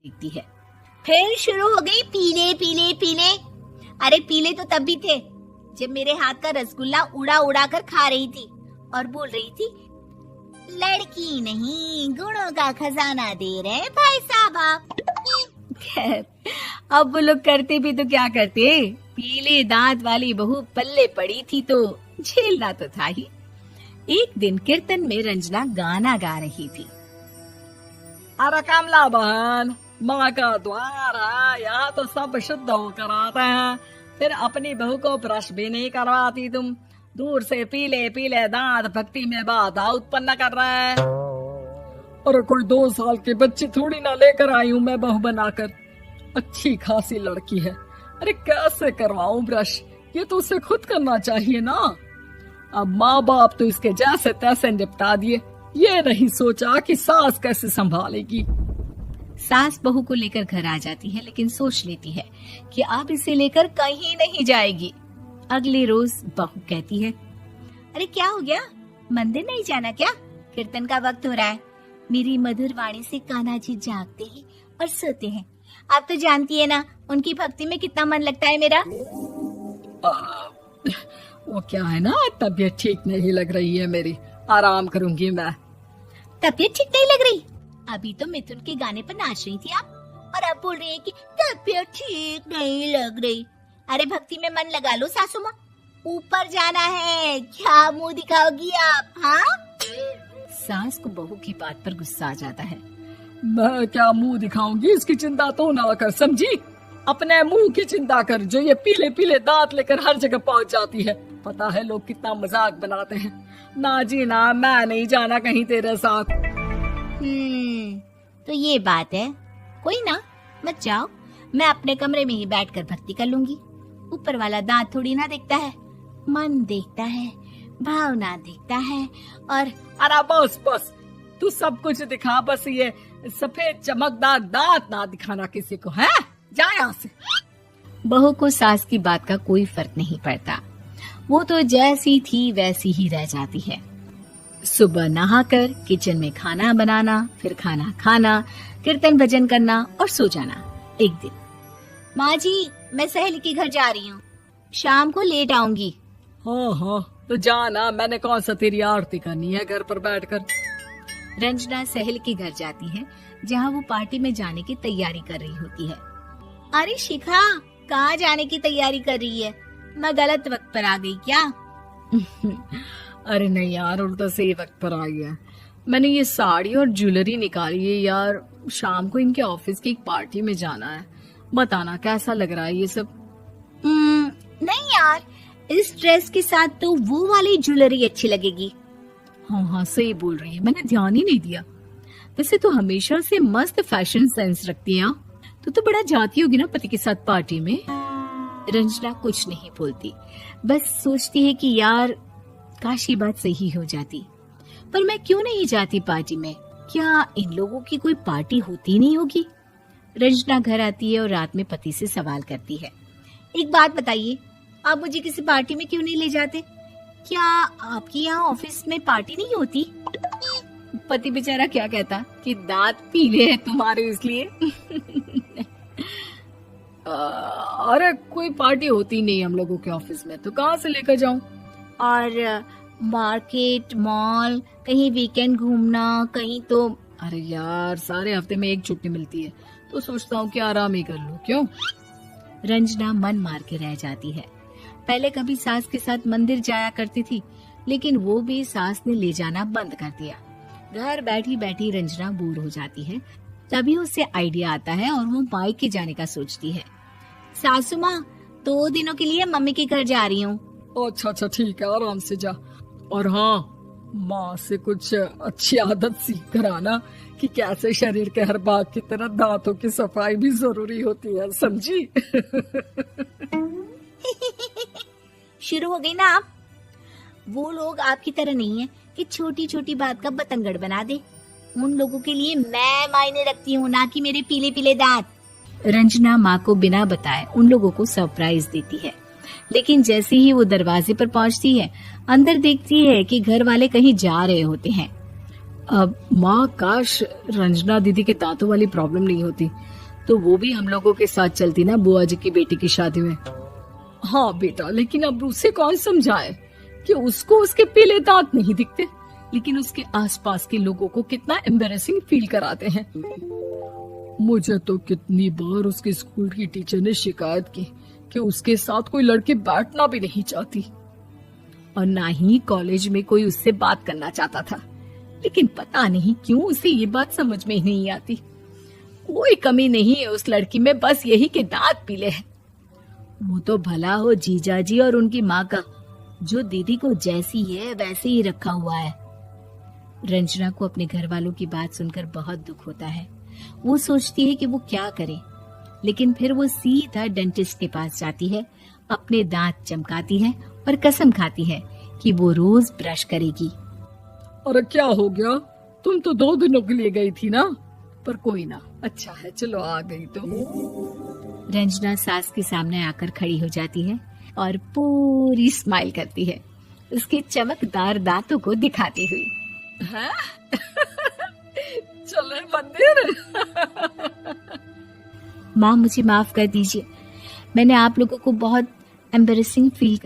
देखती है। फिर शुरू हो गई पीले पीले पीले। अरे पीले तो तब भी थे जब मेरे हाथ का रसगुल्ला उड़ा उड़ा कर खा रही थी और बोल रही थी, लड़की नहीं गुणों का खजाना दे रहे भाई साहब आप। खैर अब वो लोग करते भी तो क्या करते, पीले दांत वाली बहू पल्ले पड़ी थी तो झेलना तो था ही। एक दिन कीर्तन में रंजना गाना गा रही थी। अरे कमला बहन, माँ का द्वार है, यहाँ तो सब शुद्ध होकर आते हैं, फिर अपनी बहू को ब्रश भी नहीं करवाती तुम। दूर से पीले पीले दांत भक्ति में बाधा उत्पन्न कर रहे हैं। अरे कोई 2 साल के बच्चे थोड़ी ना लेकर आई हूँ मैं बहू बनाकर, अच्छी खासी लड़की है। अरे कैसे करवाऊं ब्रश, ये तो उसे खुद करना चाहिए ना। अब माँ बाप तो इसके जैसे तैसे निपटा दिए, ये नहीं सोचा कि सास कैसे संभालेगी। सास बहू को लेकर घर आ जाती है, लेकिन सोच लेती है कि अब इसे लेकर कहीं नहीं जाएगी। अगले रोज बहू कहती है, अरे क्या हो गया, मंदिर नहीं जाना क्या, कीर्तन का वक्त हो रहा है। मेरी मधुर वाणी से कान्हा जी जागते हैं और सोते हैं। आप तो जानती है ना उनकी भक्ति में कितना मन लगता है मेरा। वो क्या है ना, तबीयत ठीक नहीं लग रही है मेरी, आराम करूंगी मैं। तबीयत ठीक नहीं लग रही? अभी तो मिथुन के गाने पर नाच रही थी आप, और अब बोल रही है कि तबीयत ठीक नहीं लग रही। अरे भक्ति में मन लगा लो सासू माँ, ऊपर जाना है, क्या मुंह दिखाओगी आप? हाँ, सास को बहू की बात पर गुस्सा आ जाता है। मैं क्या मुंह दिखाऊंगी, इसकी चिंता तो ना कर, समझी। अपने मुंह की चिंता कर, जो ये पीले पीले दांत लेकर हर जगह पहुंच जाती है। पता है लोग कितना मजाक बनाते हैं। ना जी ना, मैं नहीं जाना कहीं तेरे साथ। तो ये बात है, कोई ना, मत जाओ, मैं अपने कमरे में ही बैठकर भक्ति कर लूंगी। ऊपर वाला दांत थोड़ी ना देखता है, मन देखता है, भावना देखता है। और अरे बस बस, तू सब कुछ दिखा, बस ये सफेद चमकदार दांत ना दिखाना किसी को, है? जा यहाँ से। बहू को सास की बात का कोई फर्क नहीं पड़ता, वो तो जैसी थी वैसी ही रह जाती है। सुबह नहाकर किचन में खाना बनाना, फिर खाना खाना, कीर्तन भजन करना और सो जाना। एक दिन, माँ जी मैं सहेली के घर जा रही हूँ, शाम को लेट आऊंगी। हाँ हाँ तो जाना, मैंने कौन सा तेरी आरती करनी है घर पर बैठकर। रंजना सहेली के घर जाती है, जहाँ वो पार्टी में जाने की तैयारी कर रही होती है। अरे शिखा, कहाँ जाने की तैयारी कर रही है? मैं गलत वक्त पर आ गई क्या? अरे नहीं यार, उल्टा सही वक्त पर आई है। मैंने ये साड़ी और ज्वेलरी निकाली है यार, शाम को इनके ऑफिस की एक पार्टी में जाना है। बताना कैसा लग रहा है ये सब? नहीं यार, इस ड्रेस के साथ तो वो वाली ज्वेलरी अच्छी लगेगी। हाँ हाँ सही बोल रही है, मैंने ध्यान ही नहीं दिया। वैसे तो हमेशा से मस्त फैशन सेंस रखती है। तो बड़ा जाती होगी ना पति के साथ पार्टी में। रंजना कुछ नहीं बोलती, बस सोचती है कि यार काश ये बात सही हो जाती, पर मैं क्यों नहीं जाती पार्टी में? क्या इन लोगों की कोई पार्टी होती नहीं होगी? रंजना घर आती है और रात में पति से सवाल करती है, एक बात बताइए, आप मुझे किसी पार्टी में क्यों नहीं ले जाते? क्या आपके यहाँ ऑफिस में पार्टी नहीं होती? पति बेचारा क्या कहता कि दांत पीले हैं तुम्हारे इसलिए। अरे कोई पार्टी होती नहीं हम लोगों के ऑफिस में, तो कहाँ से लेकर जाऊं? और मार्केट, मॉल, कहीं वीकेंड घूमना, कहीं तो। अरे यार सारे हफ्ते में एक छुट्टी मिलती है, तो सोचता हूँ कि आराम ही कर लूं। क्यों? रंजना मन मार के रह जाती है। पहले कभी सास के साथ मंदिर जाया करती थी, लेकिन वो भी सास ने ले जाना बंद कर दिया। घर बैठी बैठी रंजना बोर हो जाती है। तभी उसे आइडिया आता है और वो मायके जाने का सोचती है। सासू माँ, 2 दिनों के लिए मम्मी के घर जा रही हूँ। अच्छा ठीक है, आराम से जा। और हाँ, माँ से कुछ अच्छी आदत सीख कर आना कि कैसे शरीर के हर भाग की तरह दांतों की सफाई भी जरूरी होती है, समझी? शुरू हो गई ना आप? वो लोग आपकी तरह नहीं है कि छोटी छोटी बात का बतंगड़ बना दे। उन लोगों के लिए मैं मायने रखती हूँ, ना कि मेरे पीले पीले दांत। रंजना माँ को बिना बताए उन लोगों को सरप्राइज देती है, लेकिन जैसे ही वो दरवाजे पर पहुँचती है, अंदर देखती है कि घर वाले कहीं जा रहे होते हैं। अब माँ, काश रंजना दीदी के दांतों वाली प्रॉब्लम नहीं होती तो वो भी हम लोगों के साथ चलती ना बुआ जी की बेटी की शादी में। हाँ बेटा, लेकिन अब उसे कौन समझाए कि उसको उसके पीले दांत नहीं दिखते, लेकिन उसके आसपास के लोगों को कितना एम्बैरेसिंग फील कराते हैं। मुझे तो कितनी बार उसके स्कूल की टीचर ने शिकायत की कि उसके साथ कोई लड़की बैठना भी नहीं चाहती, और ना ही कॉलेज में कोई उससे बात करना चाहता था, लेकिन पता नहीं क्यों उसे ये बात समझ में ही नहीं आती। कोई कमी नहीं है उस लड़की में, बस यही कि दांत पीले हैं। वो तो भला हो जीजाजी और उनकी माँ का, जो दीदी को जैसी है वैसे ही रखा हुआ है। रंजना को अपने घर वालों की बात सुनकर बहुत दुख होता है। वो सोचती है कि वो क्या करे, लेकिन फिर वो सीधा डेंटिस्ट के पास जाती है, अपने दांत चमकाती है और कसम खाती है कि वो रोज ब्रश करेगी। अरे क्या हो गया, तुम तो 2 दिनों के लिए गई थी ना, पर कोई ना, अच्छा है चलो आ गई तो। रंजना सास के सामने आकर खड़ी हो जाती है और पूरी स्माइल करती है, उसके चमकदार दांतों को दिखाती हुई। चले मंदिर। माँ मुझे माफ कर दीजिए, मैंने आप लोगों को बहुत एम्बैरेसिंग फील